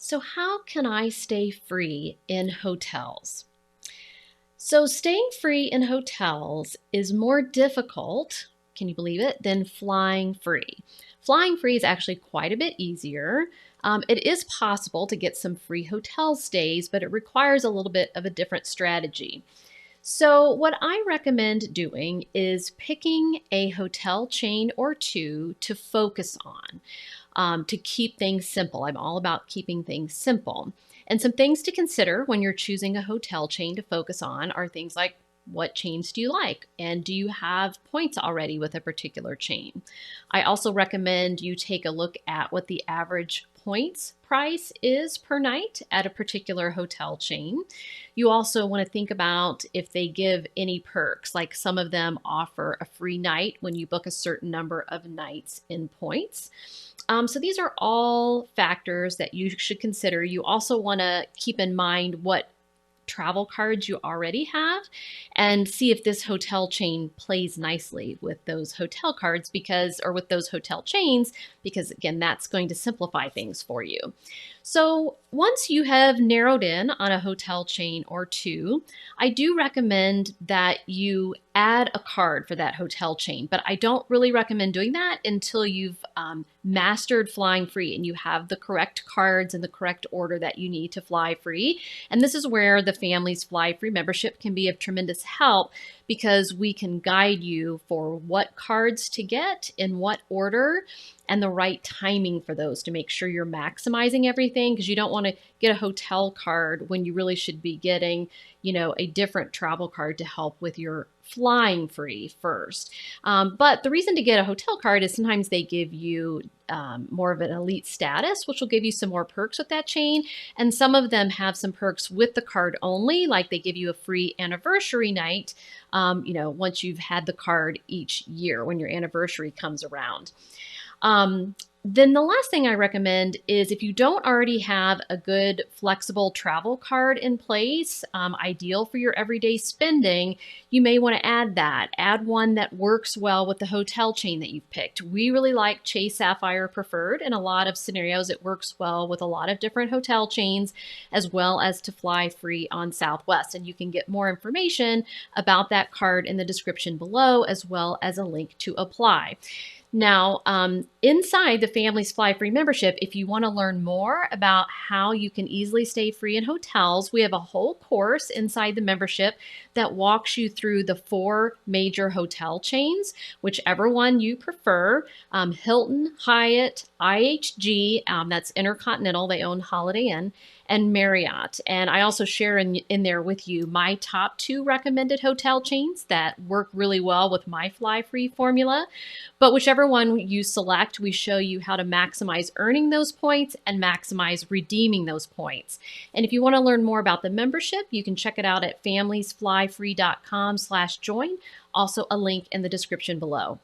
So, how can I stay free in hotels? So, staying free in hotels is more difficult, can you believe it, than flying free. Flying free is actually quite a bit easier. It is possible to get some free hotel stays, but it requires a little bit of a different strategy. So, what I recommend doing is picking a hotel chain or two to focus on to keep things simple. I'm all about keeping things simple. And some things to consider when you're choosing a hotel chain to focus on are things like what chains do you like? And do you have points already with a particular chain? I also recommend you take a look at what the average points price is per night at a particular hotel chain. You also want to think about if they give any perks, like some of them offer a free night when you book a certain number of nights in points. So these are all factors that you should consider. You also want to keep in mind what travel cards you already have and see if this hotel chain plays nicely with those hotel cards or with those hotel chains, because again, that's going to simplify things for you. So once you have narrowed in on a hotel chain or two, I do recommend that you add a card for that hotel chain, but I don't really recommend doing that until you've mastered flying free and you have the correct cards in the correct order that you need to fly free. And this is where the Families Fly Free membership can be of tremendous help, because we can guide you for what cards to get in what order and the right timing for those to make sure you're maximizing everything, because you don't want to get a hotel card when you really should be getting, a different travel card to help with your flying free first. But the reason to get a hotel card is sometimes they give you more of an elite status, which will give you some more perks with that chain. And some of them have some perks with the card only, like they give you a free anniversary night, once you've had the card each year when your anniversary comes around. Then the last thing I recommend is, if you don't already have a good flexible travel card in place, ideal for your everyday spending, you may want to add that. Add one that works well with the hotel chain that you've picked. We really like Chase Sapphire Preferred. In a lot of scenarios, it works well with a lot of different hotel chains, as well as to fly free on Southwest. And you can get more information about that card in the description below, as well as a link to apply. Now, inside the Families Fly Free membership, if you want to learn more about how you can easily stay free in hotels, we have a whole course inside the membership that walks you through the 4 major hotel chains, whichever one you prefer: Hilton, Hyatt, IHG, that's Intercontinental, they own Holiday Inn, and Marriott. And I also share in there with you my top 2 recommended hotel chains that work really well with my fly free formula. But whichever one you select, we show you how to maximize earning those points and maximize redeeming those points. And if you want to learn more about the membership, you can check it out at familiesflyfree.com/join. Also a link in the description below.